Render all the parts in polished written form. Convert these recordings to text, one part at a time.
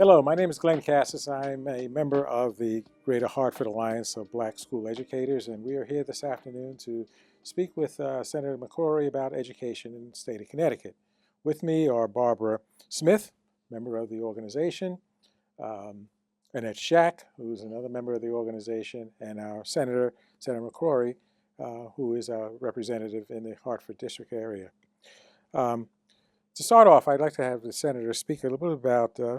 Hello, my name is Glenn Cassis. I'm a member of the Greater Hartford Alliance of Black School Educators, and we are here this afternoon to speak with Senator McCrory about education in the state of Connecticut. With me are Barbara Smith, member of the organization, Annette Shack, who's another member of the organization, and our Senator McCrory, who is a representative in the Hartford district area. To start off, I'd like to have the senator speak a little bit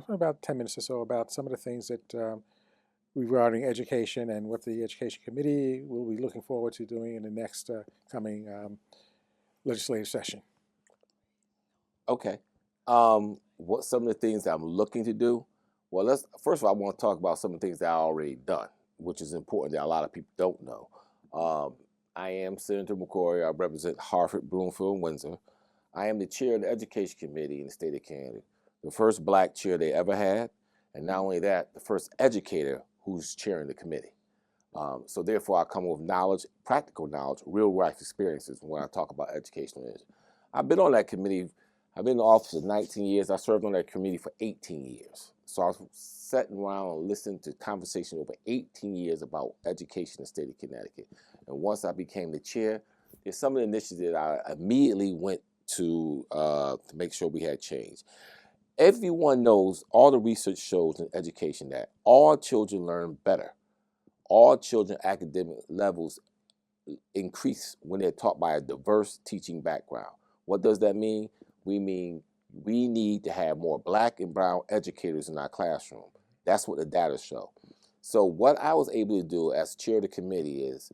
about 10 minutes or so, about some of the things that regarding education and what the Education Committee will be looking forward to doing in the next coming legislative session. Okay. What some of the things that I'm looking to do? Well, first of all, I want to talk about some of the things that I already done, which is important that a lot of people don't know. I am Senator McCrory. I represent Hartford, Bloomfield, and Windsor. I am the chair of the Education Committee in the state of Connecticut, the first black chair they ever had, and not only that, the first educator who's chairing the committee. So therefore, I come with knowledge, practical knowledge, real-life experiences when I talk about educational issues. I've been on that committee. I've been in the office for 19 years. I served on that committee for 18 years. So I was sitting around and listening to conversation over 18 years about education in the state of Connecticut. And once I became the chair, there's some of the initiatives that I immediately went to make sure we had change. Everyone knows, all the research shows in education that all children learn better. All children academic levels increase when they're taught by a diverse teaching background. What does that mean? We need to have more black and brown educators in our classroom. That's what the data show. So what I was able to do as chair of the committee is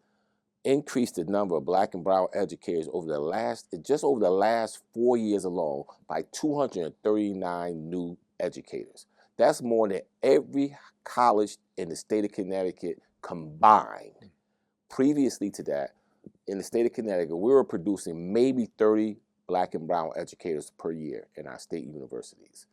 increase the number of black and brown educators just over the last 4 years alone by 239 new educators. That's more than every college in the state of Connecticut combined. Previously to that, in the state of Connecticut, we were producing maybe 30 black and brown educators per year in our state universities.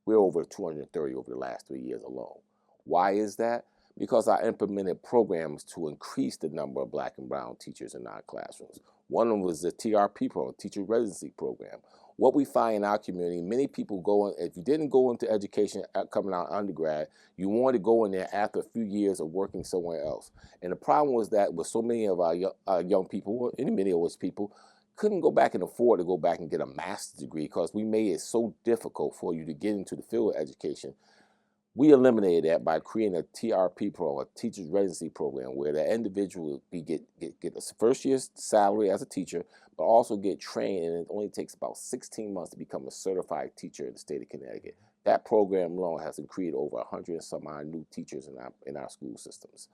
We're over 230 over the last 3 years alone. Why is that? Because I implemented programs to increase the number of black and brown teachers in our classrooms. One of them was the TRP program, Teacher Residency Program. What we find in our community, many people if you didn't go into education coming out of undergrad, you wanted to go in there after a few years of working somewhere else. And the problem was that with so many of our young people, and many of us people, couldn't go back and afford to go back and get a master's degree because we made it so difficult for you to get into the field of education. We eliminated that by creating a TRP program, a Teacher's Residency Program, where the individual will get a first year's salary as a teacher, but also get trained, and it only takes about 16 months to become a certified teacher in the state of Connecticut. That program alone has created over 100 and some odd new teachers in our school systems.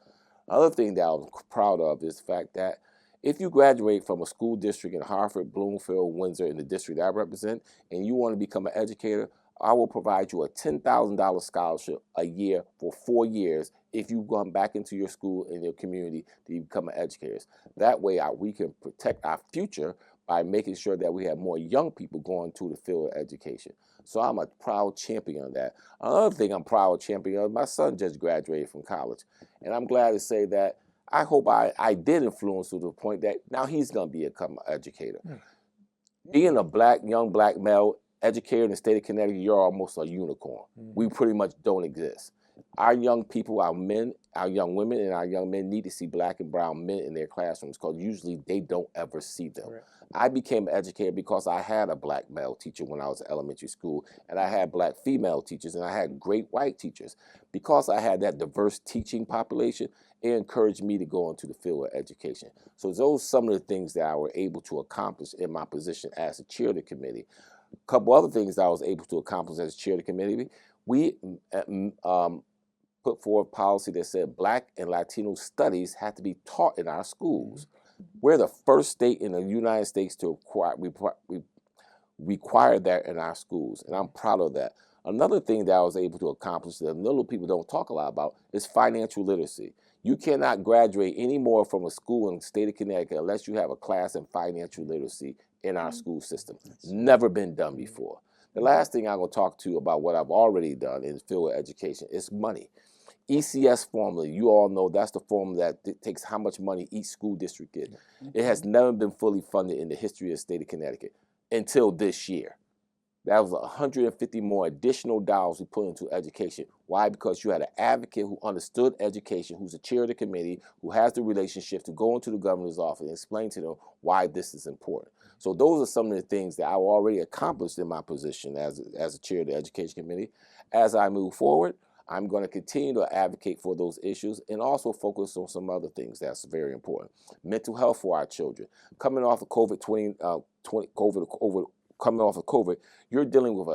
Another thing that I'm proud of is the fact that if you graduate from a school district in Hartford, Bloomfield, Windsor, in the district I represent, and you want to become an educator, I will provide you a $10,000 scholarship a year for 4 years if you come back into your school and your community to become an educator. That way we can protect our future by making sure that we have more young people going to the field of education. So I'm a proud champion of that. Another thing I'm proud champion of, my son just graduated from college. And I'm glad to say that I hope I did influence to the point that now he's going to become an educator. Being a young black male educator in the state of Connecticut, you're almost a unicorn. We pretty much don't exist. Our young people, our men, our young women, and our young men need to see black and brown men in their classrooms because usually they don't ever see them. Right. I became an educator because I had a black male teacher when I was in elementary school, and I had black female teachers, and I had great white teachers. Because I had that diverse teaching population, it encouraged me to go into the field of education. So those are some of the things that I were able to accomplish in my position as the chair of the committee. A couple other things that I was able to accomplish as chair of the committee, we put forth policy that said Black and Latino studies had to be taught in our schools. We're the first state in the United States to require that in our schools, and I'm proud of that. Another thing that I was able to accomplish that little people don't talk a lot about is financial literacy. You cannot graduate anymore from a school in the state of Connecticut unless you have a class in financial literacy in our school system. Never been done before. The last thing I'm going to talk to you about what I've already done in the field of education is money. ECS formula, you all know that's the formula that takes how much money each school district gets. It has never been fully funded in the history of the state of Connecticut until this year. That was 150 more additional dollars we put into education. Why? Because you had an advocate who understood education, who's the chair of the committee, who has the relationship to go into the governor's office and explain to them why this is important. So those are some of the things that I already accomplished in my position as a chair of the education committee. As I move forward, I'm going to continue to advocate for those issues and also focus on some other things that's very important. Mental health for our children. Coming off of coming off of COVID, you're dealing with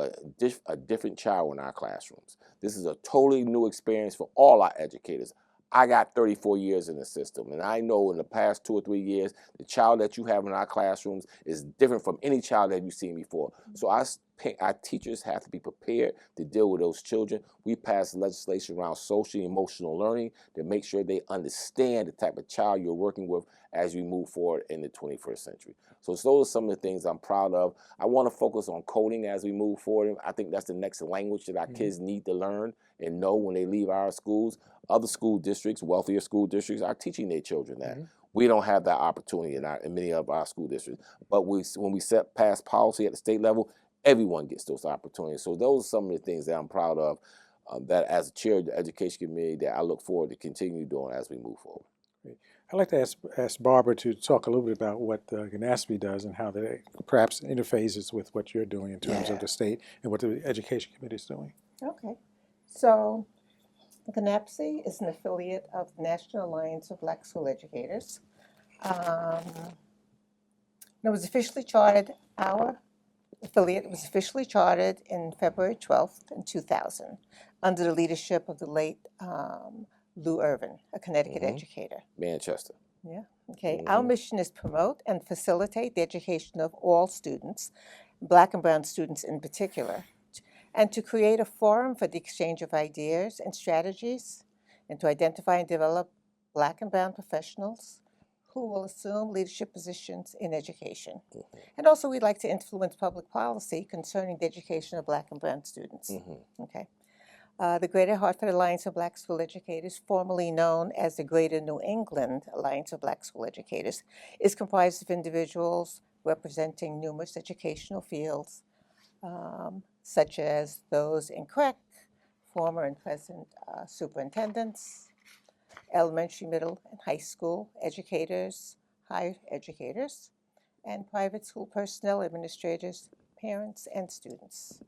a different child in our classrooms. This is a totally new experience for all our educators. I got 34 years in the system, and I know in the past 2 or 3 years, the child that you have in our classrooms is different from any child that you've seen before. So our teachers have to be prepared to deal with those children. We passed legislation around social and emotional learning to make sure they understand the type of child you're working with as we move forward in the 21st century. So those are some of the things I'm proud of. I want to focus on coding as we move forward. I think that's the next language that our kids need to learn and know when they leave our schools. Other school districts, wealthier school districts, are teaching their children that. We don't have that opportunity in many of our school districts. But when we pass policy at the state level, everyone gets those opportunities. So those are some of the things that I'm proud of, that as a chair of the education committee, that I look forward to continue doing as we move forward. Great. I'd like to ask Barbara to talk a little bit about what GNASP does and how that perhaps interfaces with what you're doing in terms of the state and what the education committee is doing. Okay. So GNAPSI is an affiliate of the National Alliance of Black School Educators. It was officially chartered, our affiliate was officially chartered in February 12th in 2000 under the leadership of the late Lou Irvin, a Connecticut educator. Manchester. Yeah. Okay. Our mission is promote and facilitate the education of all students, Black and brown students in particular, and to create a forum for the exchange of ideas and strategies, and to identify and develop Black and brown professionals who will assume leadership positions in education. And also, we'd like to influence public policy concerning the education of Black and brown students. Okay. The Greater Hartford Alliance of Black School Educators, formerly known as the Greater New England Alliance of Black School Educators, is comprised of individuals representing numerous educational fields, such as those in CREC, former and present superintendents, elementary, middle, and high school educators, higher educators, and private school personnel, administrators, parents, and students.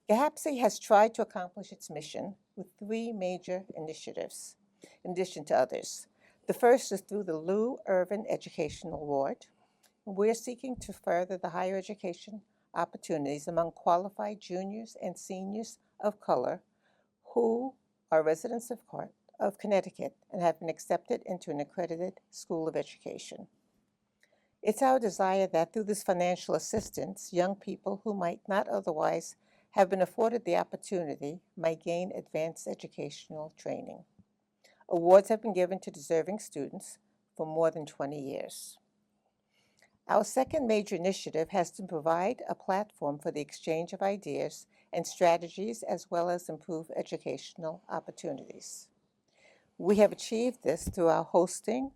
GAHPSI has tried to accomplish its mission with 3 major initiatives, in addition to others. The first is through the Lou Irvin Educational Award. We're seeking to further the higher education opportunities among qualified juniors and seniors of color who are residents of Connecticut and have been accepted into an accredited school of education. It's our desire that through this financial assistance, young people who might not otherwise have been afforded the opportunity might gain advanced educational training. Awards have been given to deserving students for more than 20 years. Our second major initiative has to provide a platform for the exchange of ideas and strategies, as well as improve educational opportunities. We have achieved this through our hosting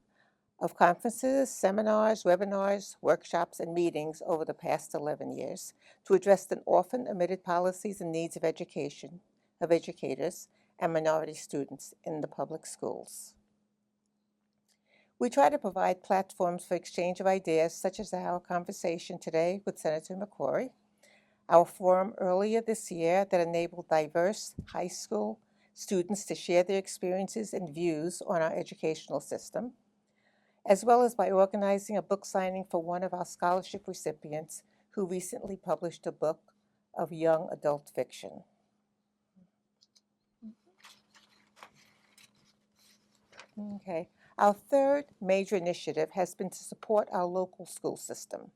of conferences, seminars, webinars, workshops, and meetings over the past 11 years to address the often omitted policies and needs of education, of educators, and minority students in the public schools. We try to provide platforms for exchange of ideas, such as our conversation today with Senator McCrory, our forum earlier this year that enabled diverse high school students to share their experiences and views on our educational system, as well as by organizing a book signing for one of our scholarship recipients who recently published a book of young adult fiction. Okay. Our third major initiative has been to support our local school system.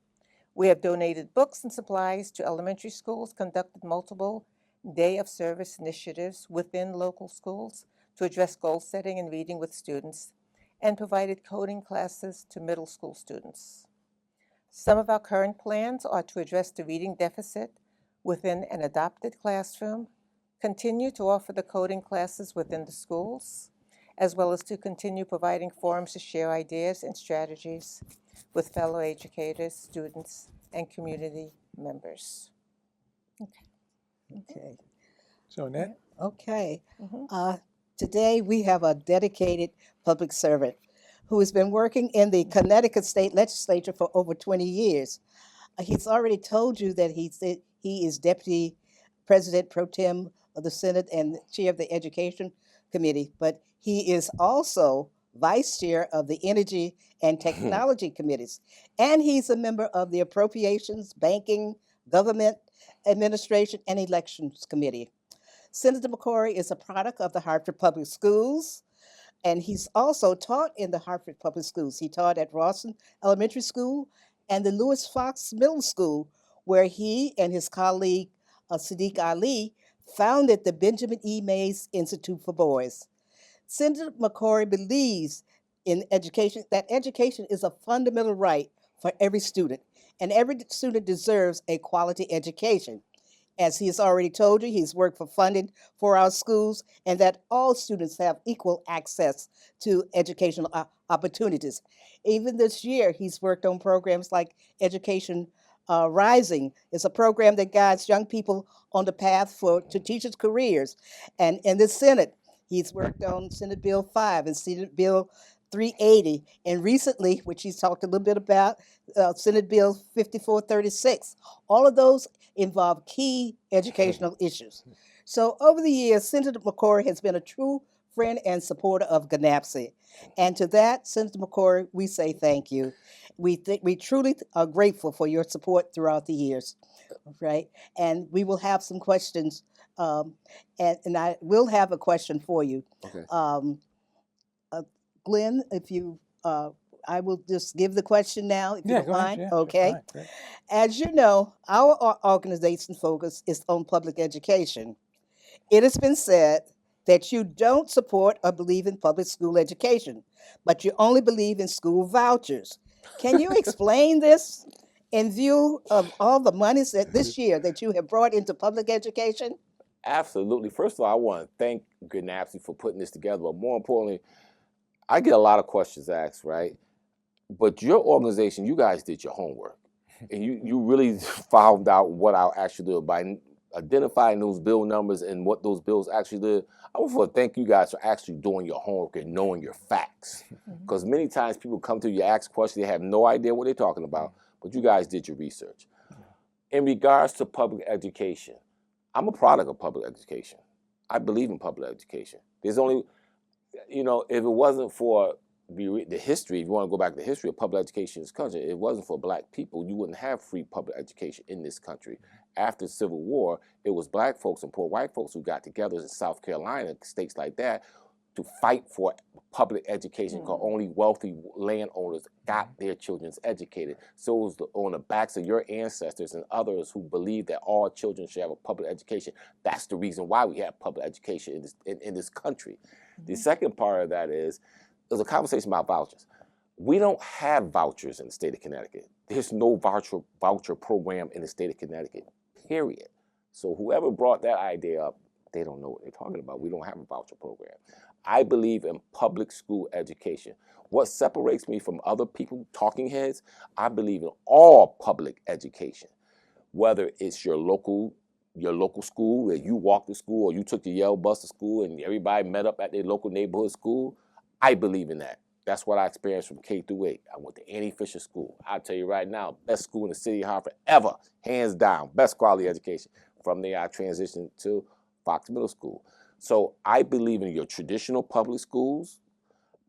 We have donated books and supplies to elementary schools, conducted multiple day of service initiatives within local schools to address goal setting and reading with students, and provided coding classes to middle school students. Some of our current plans are to address the reading deficit within an adopted classroom, continue to offer the coding classes within the schools, as well as to continue providing forums to share ideas and strategies with fellow educators, students, and community members. Okay. So Annette? Okay. Mhm. Today we have a dedicated public servant who has been working in the Connecticut State Legislature for over 20 years. He's already told you that he is Deputy President Pro Tem of the Senate and Chair of the Education Committee, but he is also Vice Chair of the Energy and Technology Committees. And he's a member of the Appropriations, Banking, Government Administration, and Elections Committee. Senator McCrory is a product of the Hartford Public Schools, and he's also taught in the Hartford Public Schools. He taught at Rawson Elementary School and the Lewis Fox Middle School, where he and his colleague Sadiq Ali founded the Benjamin E. Mays Institute for Boys. Senator McCrory believes in education, that education is a fundamental right for every student, and every student deserves a quality education. As he has already told you, he's worked for funding for our schools and that all students have equal access to educational opportunities. Even this year, he's worked on programs like Education Rising. It's a program that guides young people on the path to teachers' careers. And in the Senate, he's worked on Senate Bill 5 and Senate Bill 380, and recently, which he's talked a little bit about, Senate Bill 5436. All of those involve key educational issues. So over the years, Senator McCrory has been a true friend and supporter of GNAPSI. And to that, Senator McCrory, we say thank you. We truly are grateful for your support throughout the years, right? And we will have some questions, and I will have a question for you. Okay. Glenn, if you, I will just give the question now, if you Yeah, don't go ahead. mind. Yeah, Okay. fine, great. As you know, our organization's focus is on public education. It has been said that you don't support or believe in public school education, but you only believe in school vouchers. Can you explain this in view of all the monies that this year that you have brought into public education? Absolutely. First of all, I want to thank GNAPSI for putting this together, but more importantly, I get a lot of questions asked, right? But your organization, you guys did your homework, and you really found out what I actually do by identifying those bill numbers and what those bills actually did. I want to thank you guys for actually doing your homework and knowing your facts, because many times people come to you, ask questions, they have no idea what they're talking about, but you guys did your research. In regards to public education, I'm a product of public education. I believe in public education. There's only, if it wasn't for the history, if you want to go back to the history of public education in this country, if it wasn't for black people, you wouldn't have free public education in this country. After the Civil War, it was black folks and poor white folks who got together in South Carolina, states like that, to fight for public education, because only wealthy landowners got their children educated. So it was on the backs of your ancestors and others who believed that all children should have a public education. That's the reason why we have public education in this country. The second part of that is, there's a conversation about vouchers. We don't have vouchers in the state of Connecticut. There's no voucher program in the state of Connecticut, period. So whoever brought that idea up, they don't know what they're talking about. We don't have a voucher program. I believe in public school education. What separates me from other people, talking heads, I believe in all public education, whether it's your local school where you walked to school, or you took the Yale bus to school and everybody met up at their local neighborhood school. I believe in that. That's what I experienced from K through 8. I went to Annie Fisher School. I'll tell you right now, best school in the city of Hartford ever, hands down, best quality education. From there, I transitioned to Fox Middle School. So I believe in your traditional public schools.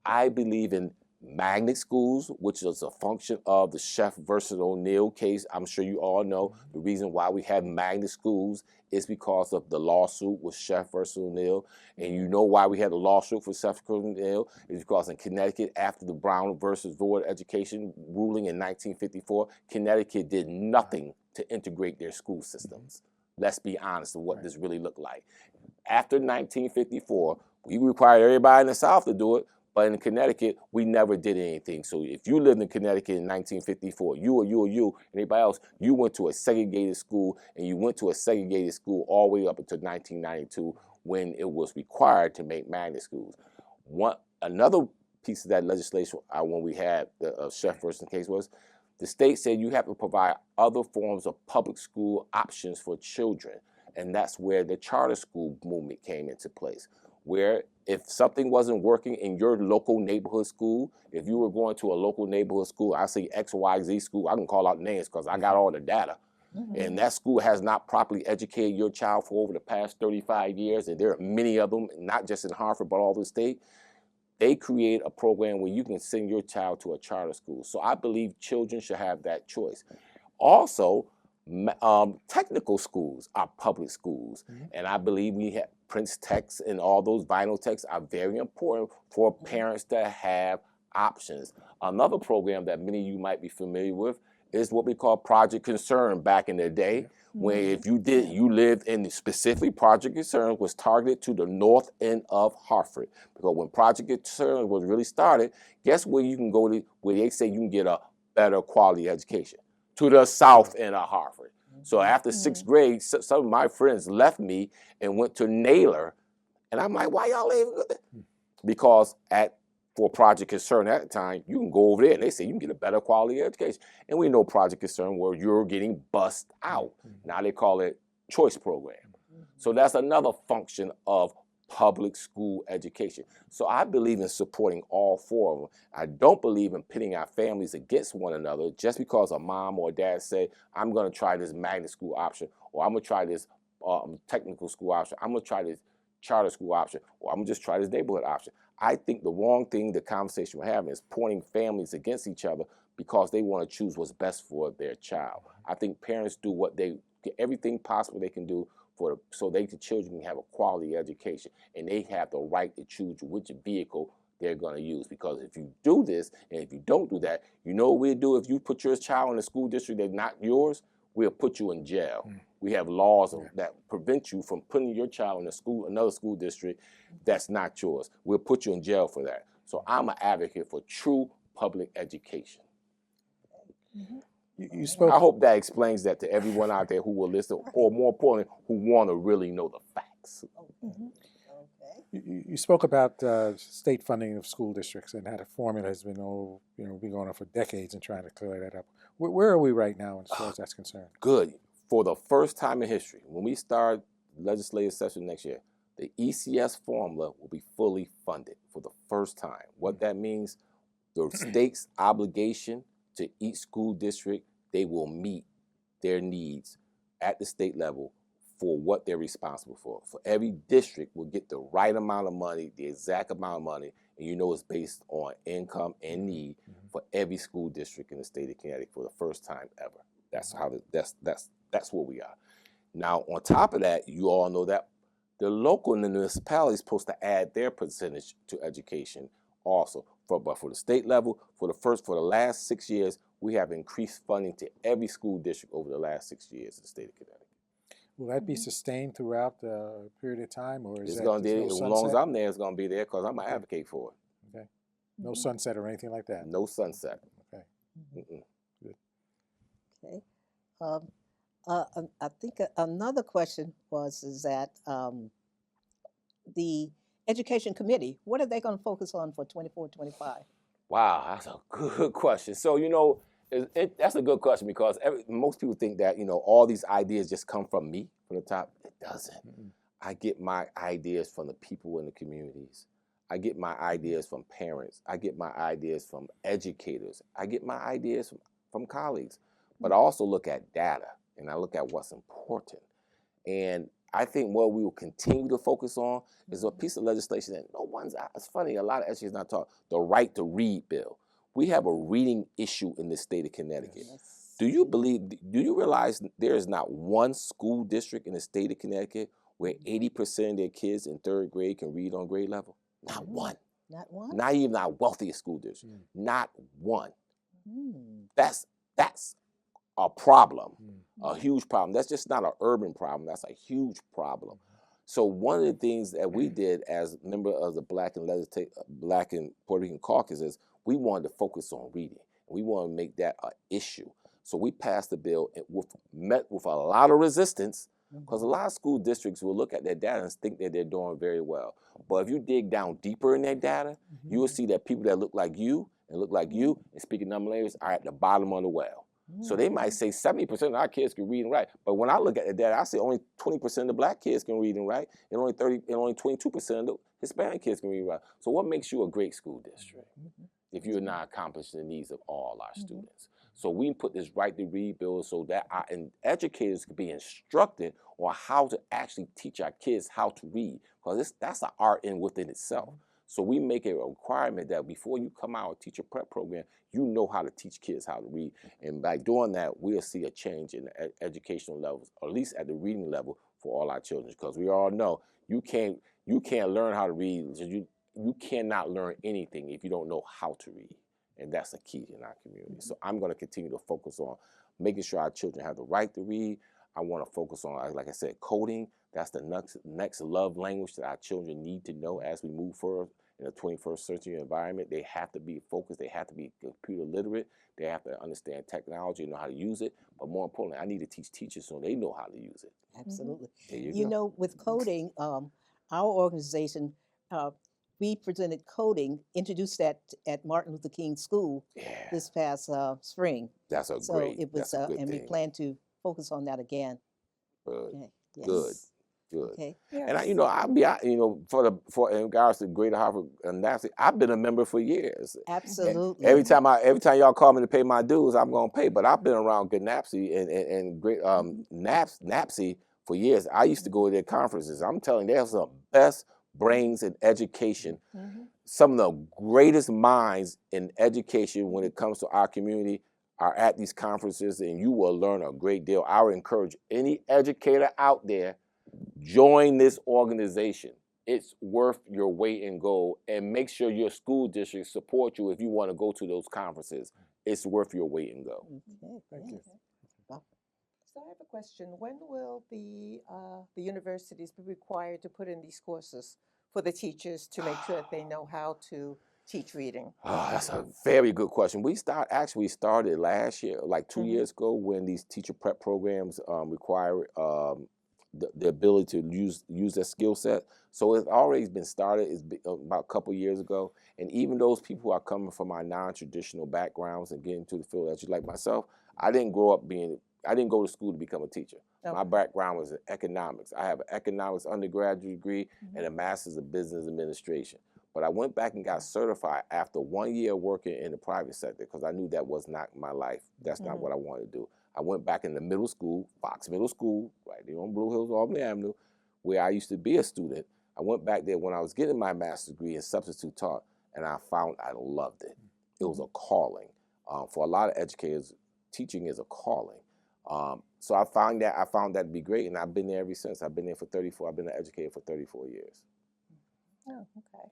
I believe in magnet schools, which is a function of the Chef versus O'Neill case. I'm sure you all know the reason why we have magnet schools is because of the lawsuit with Chef versus O'Neill. And you know why we had a lawsuit for Chef versus O'Neill is because in Connecticut, after the Brown versus Board education ruling in 1954, Connecticut did nothing to integrate their school systems. Let's be honest of what this really looked like. After 1954, we required everybody in the South to do it, but in Connecticut, we never did anything. So if you lived in Connecticut in 1954, you, and anybody else, you went to a segregated school, and you went to a segregated school all the way up until 1992 when it was required to make magnet schools. Another piece of that legislation when we had the Chef versus case was The state said you have to provide other forms of public school options for children. And that's where the charter school movement came into place, where if something wasn't working in your local neighborhood school, if you were going to a local neighborhood school, I say XYZ school, I can call out names because I got all the data, and that school has not properly educated your child for over the past 35 years, and there are many of them, not just in Hartford, but all the state, they create a program where you can send your child to a charter school. So I believe children should have that choice. Also, technical schools are public schools, and I believe we have Prince Techs and all those vinyl techs are very important for parents to have options. Another program that many of you might be familiar with is what we call Project Concern back in the day, where if you lived in specifically Project Concern was targeted to the north end of Hartford. Because when Project Concern was really started, guess where you can go to, where they say you can get a better quality education? To the south end of Hartford. So after sixth grade, some of my friends left me and went to Naylor. And I'm like, why y'all even go there? Because for Project Concern at the time, you can go over there and they say you can get a better quality education. And we know Project Concern where you're getting bussed out. Now they call it choice program. So that's another function of public school education. So I believe in supporting all four of them. I don't believe in pitting our families against one another just because a mom or a dad say, I'm going to try this magnet school option, or I'm going to try this technical school option, I'm going to try this charter school option, or I'm going to just try this neighborhood option. I think the wrong thing the conversation we're having is pointing families against each other because they want to choose what's best for their child. I think parents do everything possible they can do so the children can have a quality education, and they have the right to choose which vehicle they're going to use. Because if you do this, and if you don't do that, you know what we'll do if you put your child in a school district that's not yours? We'll put you in jail. We have laws that prevent you from putting your child in another school district that's not yours. We'll put you in jail for that. So I'm an advocate for true public education. You spoke. I hope that explains that to everyone out there who will listen, or more importantly, who want to really know the facts. You spoke about state funding of school districts and how the formula has been been going on for decades and trying to clear that up. Where are we right now as far as that's concerned? Good. For the first time in history, when we start legislative session next year, the ECS formula will be fully funded for the first time. What that means, the state's obligation to each school district, they will meet their needs at the state level for what they're responsible for. For every district will get the right amount of money, the exact amount of money, and it's based on income and need for every school district in the state of Connecticut for the first time ever. That's how that's where we are. Now, on top of that, you all know that the local municipality is supposed to add their percentage to education also. But for the state level, for the last 6 years, we have increased funding to every school district over the last 6 years in the state of Connecticut. Will that be sustained throughout the period of time, or is As long as I'm there, it's going to be there because I'm an advocate for it. Okay. No sunset or anything like that? No sunset. Okay. Good. Okay. I think another question is that the Education Committee, what are they going to focus on for 24-25? Wow, that's a good question. So, that's a good question because most people think that, all these ideas just come from me, from the top. It doesn't. I get my ideas from the people in the communities. I get my ideas from parents. I get my ideas from educators. I get my ideas from colleagues. But I also look at data, and I look at what's important. And I think what we will continue to focus on is a piece of legislation that it's funny, a lot of educators not talk, the right to read bill. We have a reading issue in the state of Connecticut. Yes. Do you realize there is not one school district in the state of Connecticut where 80% of their kids in third grade can read on grade level? Not one. Not one? Not even our wealthiest school district. Not one. That's a problem, a huge problem. That's just not an urban problem. That's a huge problem. So one of the things that we did as a member of the Black and Puerto Rican caucus is we wanted to focus on reading. We want to make that an issue. So we passed the bill and met with a lot of resistance because a lot of school districts will look at their data and think that they're doing very well. But if you dig down deeper in their data, you will see that people that look like you and look like you and speak a number of languages are at the bottom of the well. So they might say 70% of our kids can read and write, but when I look at the data, I see only 20% of the black kids can read and write, and only 22% of the Hispanic kids can read and write. So what makes you a great school district if you're not accomplishing the needs of all our students? So we put this right to read bill so that our educators can be instructed on how to actually teach our kids how to read, because that's an art in within itself. So we make it a requirement that before you come out of a teacher prep program, you know how to teach kids how to read. And by doing that, we'll see a change in the educational levels, or at least at the reading level for all our children. Because we all know you can't learn how to read. You cannot learn anything if you don't know how to read. And that's a key in our community. So I'm going to continue to focus on making sure our children have the right to read. I want to focus on, like I said, coding. That's the next love language that our children need to know as we move forward in the 21st century environment. They have to be focused. They have to be computer literate. They have to understand technology and know how to use it. But more importantly, I need to teach teachers so they know how to use it. Absolutely. There you You go. know, with coding, our organization, we presented coding, introduced that at Martin Luther King School Yeah, this past spring. that's a So great, it was, that's a good and we thing. plan to focus on that again. Good, Okay. Yes. good. Okay. And in regards to Greater Hartford and NAPSI, I've been a member for years. Absolutely. Every time y'all call me to pay my dues, I'm gonna pay. But I've been around good NAPSI and great NAPSI for years. I used to go to their conferences. I'm telling you, they're some best brains in education. Some of the greatest minds in education when it comes to our community are at these conferences, and you will learn a great deal. I would encourage any educator out there, join this organization. It's worth your weight in gold, and make sure your school district support you if you want to go to those conferences. It's worth your weight in gold. Okay. Thank you. So I have a question. When will the universities be required to put in these courses for the teachers to make sure that they know how to teach reading? Oh, that's a very good question. We started last year, like 2 years ago, when these teacher prep programs require the ability to use their skill set. So it's already been started. It's been about a couple years ago. And even those people who are coming from our non-traditional backgrounds and getting to the field, as like myself, I didn't go to school to become a teacher. Okay. My background was in economics. I have an economics undergraduate degree and a master's in business administration. But I went back and got certified after 1 year working in the private sector because I knew that was not my life. That's not what I wanted to do. I went back in the middle school, Fox Middle School, right there on Blue Hills, Albany Avenue, where I used to be a student. I went back there when I was getting my master's degree in substitute taught, and I found I loved it. It was a calling. For a lot of educators, teaching is a calling. So I found that to be great, and I've been there ever since. I've been there for 34. I've been an educator for 34 years. Oh, okay.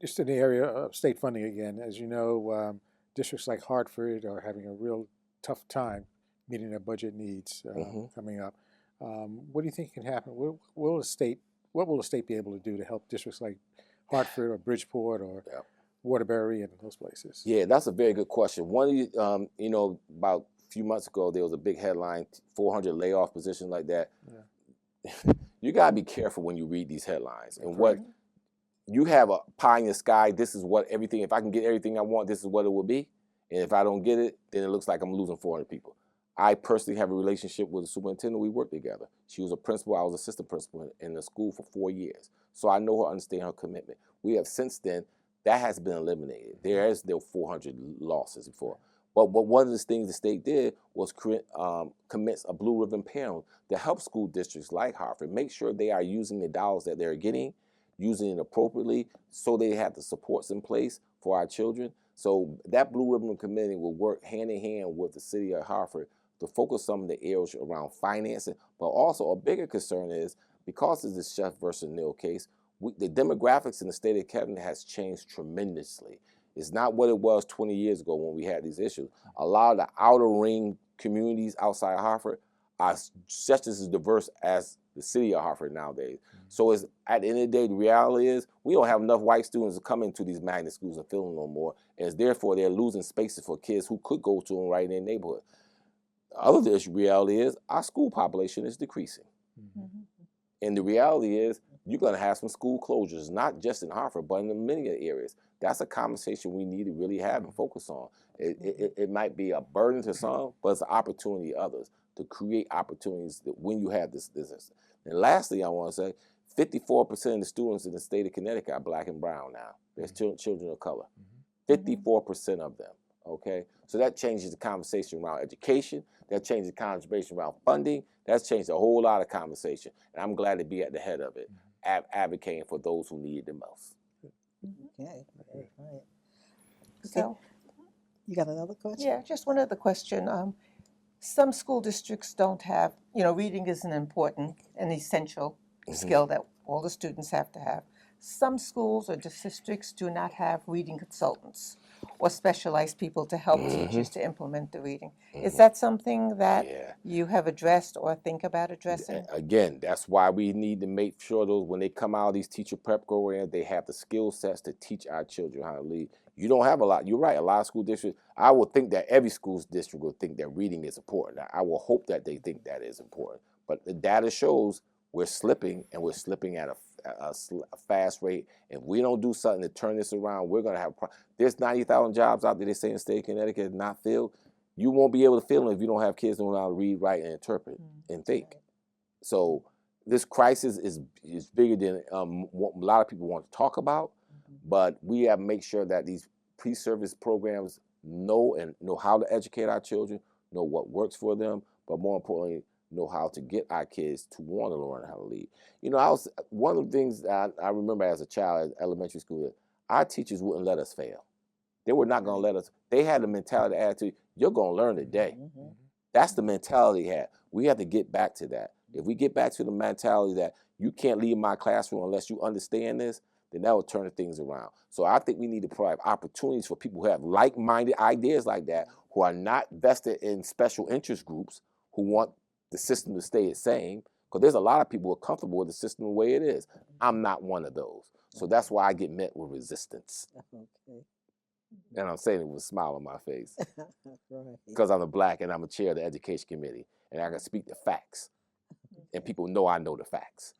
Just in the area of state funding again, as you know, districts like Hartford are having a real tough time meeting their budget needs coming up. What do you think can happen? What will the state be able to do to help districts like Hartford or Bridgeport or Waterbury and those places? Yeah, that's a very good question. One of you, about a few months ago, there was a big headline, 400 layoff positions like that. Yeah. You gotta be careful when you read these headlines and what you have a pie in the sky. This is what everything. If I can get everything I want, this is what it will be. And if I don't get it, then it looks like I'm losing 400 people. I personally have a relationship with the superintendent. We work together. She was a principal. I was assistant principal in the school for 4 years. So I know her, understand her commitment. We have since then, that has been eliminated. There is no 400 losses before. But one of the things the state did was commence a blue ribbon panel to help school districts like Hartford make sure they are using the dollars that they're getting, using it appropriately, so they have the supports in place for our children. So that blue ribbon committee will work hand in hand with the city of Hartford to focus some of the areas around financing. But also a bigger concern is, because of this Chef versus Neil case, the demographics in the state of Kevin has changed tremendously. It's not what it was 20 years ago when we had these issues. A lot of the outer ring communities outside of Hartford are just as diverse as the city of Hartford nowadays. So it's, at the end of the day, the reality is we don't have enough white students to come into these magnet schools and fill them no more. And therefore, they're losing spaces for kids who could go to them right in their neighborhood. The other reality is our school population is decreasing. And the reality is you're going to have some school closures, not just in Hartford, but in many areas. That's a conversation we need to really have and focus on. It might be a burden to some, but it's an opportunity to others to create opportunities that when you have this. And lastly, I want to say, 54% of the students in the state of Connecticut are black and brown now. There's children of color. 54% of them, okay? So that changes the conversation around education. That changes the conversation around funding. That's changed a whole lot of conversation. And I'm glad to be at the head of it, advocating for those who need it the most. Okay. All right. So, You got another question? yeah, just one other question. Some school districts don't have, reading is an important and essential skill that all the students have to have. Some schools or districts do not have reading consultants or specialized people to help teachers to implement the reading. Is that something that you have addressed or think about addressing? Again, that's why we need to make sure those, when they come out of these teacher prep programs, they have the skill sets to teach our children how to read. You don't have a lot. You're right. A lot of school districts, I would think that every school district will think that reading is important. I will hope that they think that is important. But the data shows we're slipping, and we're slipping at a fast rate. If we don't do something to turn this around, we're going to have there's 90,000 jobs out there they say in the state of Connecticut not filled. You won't be able to fill them if you don't have kids who know how to read, write, and interpret and think. So this crisis is bigger than what a lot of people want to talk about, but we have to make sure that these pre-service programs know how to educate our children, know what works for them, but more importantly, know how to get our kids to want to learn how to read. One of the things that I remember as a child at elementary school, our teachers wouldn't let us fail. They were not going to let us. They had the mentality, attitude, you're going to learn today. That's the mentality they had. We have to get back to that. If we get back to the mentality that you can't leave my classroom unless you understand this, then that will turn things around. So I think we need to provide opportunities for people who have like-minded ideas like that, who are not vested in special interest groups, who want the system to stay the same, because there's a lot of people who are comfortable with the system the way it is. I'm not one of those. So that's why I get met with resistance. Okay. And I'm saying it with a smile on my face. Right. Because I'm a black and I'm a chair of the education committee, and I can speak the facts. And people know I know the facts.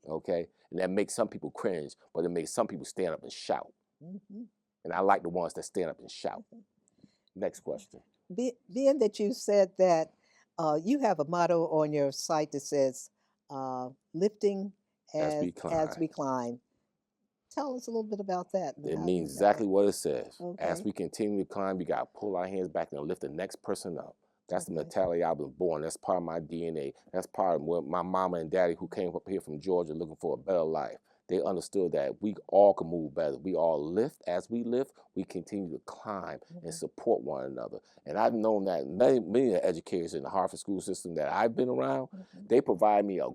Okay? And that makes some people cringe, but it makes some people stand up and shout. And I like the ones that stand up and shout. Next question. Being that you said that you have a motto on your site that says, lifting as we climb. Tell us a little bit about that. It means exactly what it says. Okay. As we continue to climb, we got to pull our hands back and lift the next person up. That's the mentality I was born. That's part of my DNA. That's part of what my mama and daddy, who came up here from Georgia looking for a better life, they understood that we all can move better. We all lift. As we lift, we continue to climb and support one another. And I've known that many of the educators in the Hartford school system that I've been around, they provide me a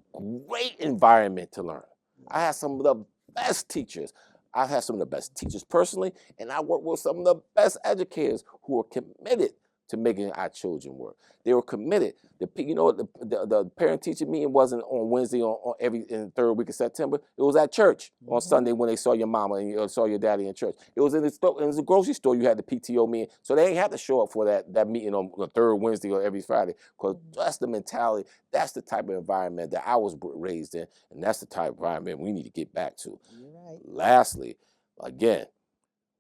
great environment to learn. I have some of the best teachers. I've had some of the best teachers personally, and I work with some of the best educators who are committed to making our children work. They were committed. The parent-teacher meeting wasn't on Wednesday in the third week of September. It was at church on Sunday when they saw your mama and saw your daddy in church. It was in the grocery store you had the PTO meeting, so they ain't have to show up for that meeting on the third Wednesday or every Friday, because that's the mentality. That's the type of environment that I was raised in, and that's the type of environment we need to get back to. Right. Lastly, again,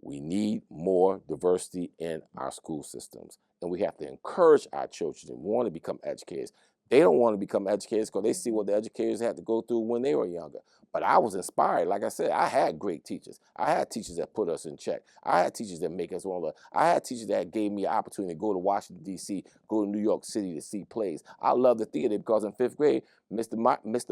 we need more diversity in our school systems. And we have to encourage our children to want to become educators. They don't want to become educators because they see what the educators had to go through when they were younger. But I was inspired. Like I said, I had great teachers. I had teachers that put us in check. I had teachers that make us want to learn. I had teachers that gave me an opportunity to go to Washington, D.C., go to New York City to see plays. I love the theater because in fifth grade, Mr.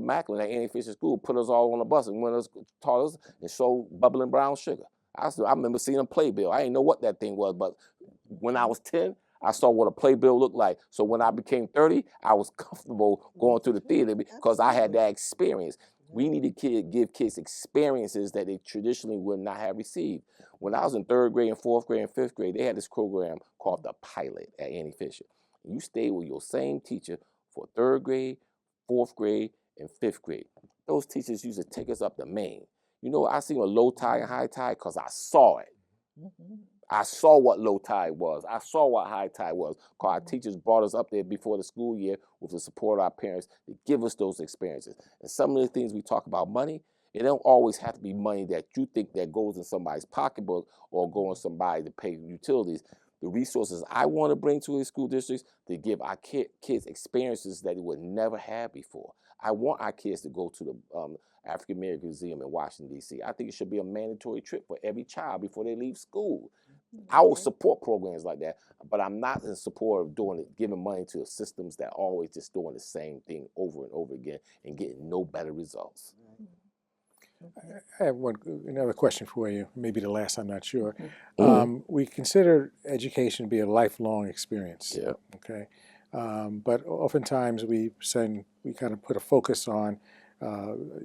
Macklin at Annie Fisher School put us all on a bus and taught us and showed bubbling brown sugar. I remember seeing a playbill. I didn't know what that thing was, but when I was 10, I saw what a playbill looked like. So when I became 30, I was comfortable going to the theater because I had that experience. We need to give kids experiences that they traditionally would not have received. When I was in third grade and fourth grade and fifth grade, they had this program called The Pilot at Annie Fisher. You stayed with your same teacher for third grade, fourth grade, and fifth grade. Those teachers used to take us up to Maine. I seen a low tide and high tide because I saw it. I saw what low tide was. I saw what high tide was. Because our teachers brought us up there before the school year with the support of our parents to give us those experiences. And some of the things we talk about money, it don't always have to be money that you think that goes in somebody's pocketbook or go in somebody to pay utilities. The resources I want to bring to the school districts to give our kids experiences that they would never have before. I want our kids to go to the African American Museum in Washington, D.C. I think it should be a mandatory trip for every child before they leave school. I will support programs like that, but I'm not in support of doing it, giving money to systems that are always just doing the same thing over and over again and getting no better results. I have another question for you, maybe the last, I'm not sure. Mm-hmm. We consider education to be a lifelong experience, Yeah. okay? But oftentimes we kind of put a focus on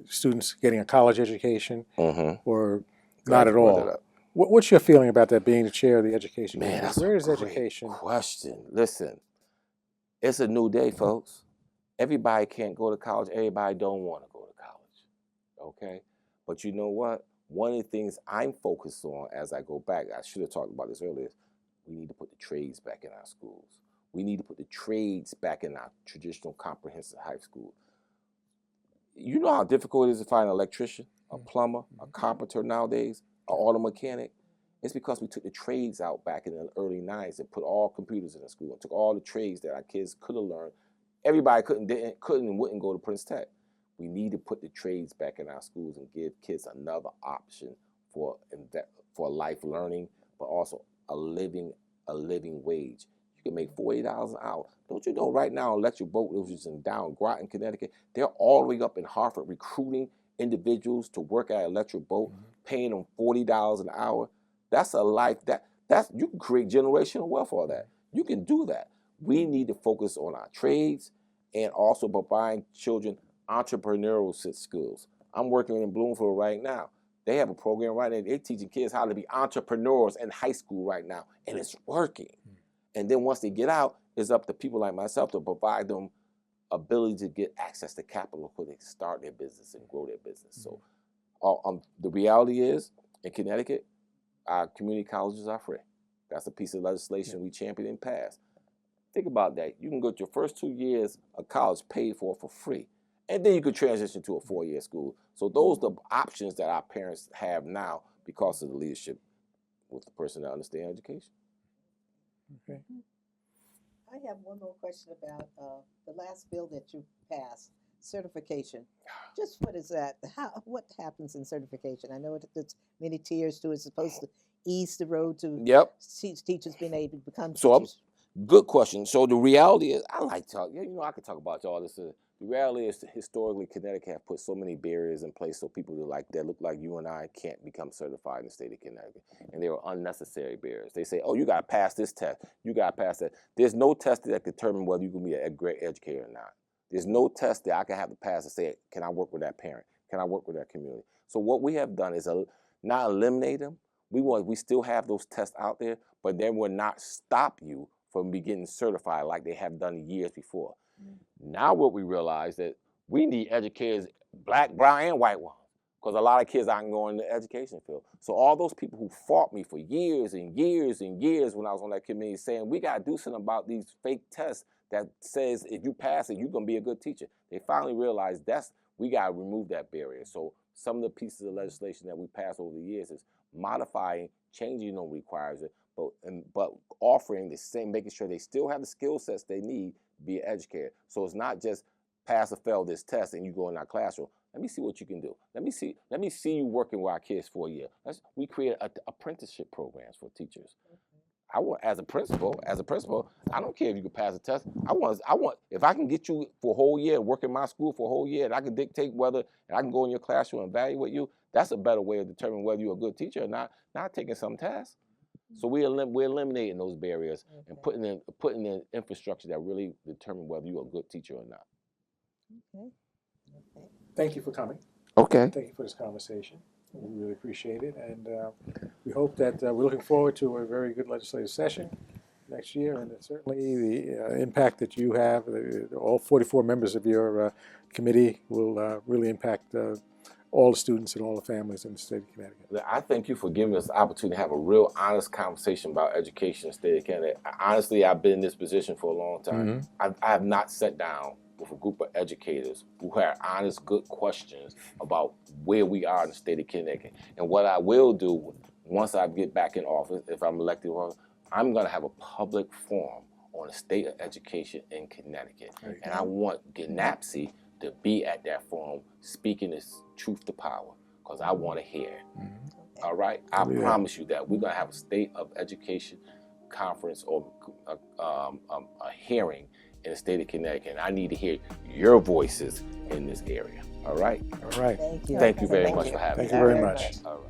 students getting a college education or not at all. What's your feeling about that, being the chair of the education committee? Man, Where that's is a great education? question. Listen, it's a new day, folks. Everybody can't go to college. Everybody don't want to go to college, okay? But you know what? One of the things I'm focused on as I go back, I should have talked about this earlier, is we need to put the trades back in our schools. We need to put the trades back in our traditional comprehensive high school. You know how difficult it is to find an electrician, a plumber, a carpenter nowadays, an auto mechanic? It's because we took the trades out back in the early 90s and put all computers in the school and took all the trades that our kids could have learned. Everybody couldn't and wouldn't go to Prince Tech. We need to put the trades back in our schools and give kids another option for life learning, but also a living wage. You can make $40 an hour. Don't you know right now electric boat, which is in Groton, Connecticut, they're all the way up in Hartford recruiting individuals to work at electric boat, paying them $40 an hour. That's a life that's you can create generational wealth for that. You can do that. We need to focus on our trades and also providing children entrepreneurial skills. I'm working in Bloomfield right now. They have a program right now. They're teaching kids how to be entrepreneurs in high school right now, and it's working. And then once they get out, it's up to people like myself to provide them ability to get access to capital so they can start their business and grow their business. So the reality is, in Connecticut, our community colleges are free. That's a piece of legislation we championed and passed. Think about that. You can go to your first 2 years of college paid for free. And then you could transition to a 4-year school. So those are the options that our parents have now because of the leadership with the person that understands education. Okay. I have one more question about the last bill that you passed, certification. Just what is that? What happens in certification? I know it's many tiers to it. It's supposed to ease the road to teachers being able to become teachers. Good question. So the reality is, I like talk. You know, I could talk about all this. The reality is, historically, Connecticut have put so many barriers in place so people that look like you and I can't become certified in the state of Connecticut, and they were unnecessary barriers. They say, "Oh, you got to pass this test. You got to pass that." There's no test that determine whether you can be a great educator or not. There's no test that I can have to pass to say, "Can I work with that parent? Can I work with that community?" So what we have done is not eliminate them. We still have those tests out there, but they will not stop you from getting certified like they have done years before. Now what we realize that we need educators, black, brown, and white ones, because a lot of kids aren't going in the education field. So all those people who fought me for years and years and years when I was on that committee saying, we got to do something about these fake tests that says if you pass it, you're going to be a good teacher. They finally realized we got to remove that barrier. So some of the pieces of legislation that we passed over the years is modifying, changing them requires it, but offering the same, making sure they still have the skill sets they need to be an educator. So it's not just pass or fail this test and you go in our classroom. Let me see what you can do. Let me see you working with our kids for a year. We create apprenticeship programs for teachers. I want, as a principal, I don't care if you can pass a test. I want, if I can get you for a whole year and work in my school for a whole year, and I can dictate and I can go in your classroom and evaluate you, that's a better way of determining whether you're a good teacher or not taking some tests. So we're eliminating those barriers and putting in infrastructure that really determine whether you're a good teacher or not. Okay. Thank you for coming. Okay. Thank you for this conversation. We really appreciate it, and we hope that we're looking forward to a very good legislative session next year, and certainly the impact that you have, all 44 members of your committee will really impact all the students and all the families in the state of Connecticut. I thank you for giving us the opportunity to have a real honest conversation about education in the state of Connecticut. Honestly, I've been in this position for a long time. I have not sat down with a group of educators who had honest, good questions about where we are in the state of Connecticut. And what I will do once I get back in office, if I'm elected, I'm going to have a public forum on the state of education in Connecticut. And I want GNAPSI to be at that forum speaking this truth to power, because I want to hear it. All right? I promise you that we're going to have a state of education conference or a hearing in the state of Connecticut. And I need to hear your voices in this area. All right? All right. Thank you. Thank you very much for having me. Thank you very much. All right.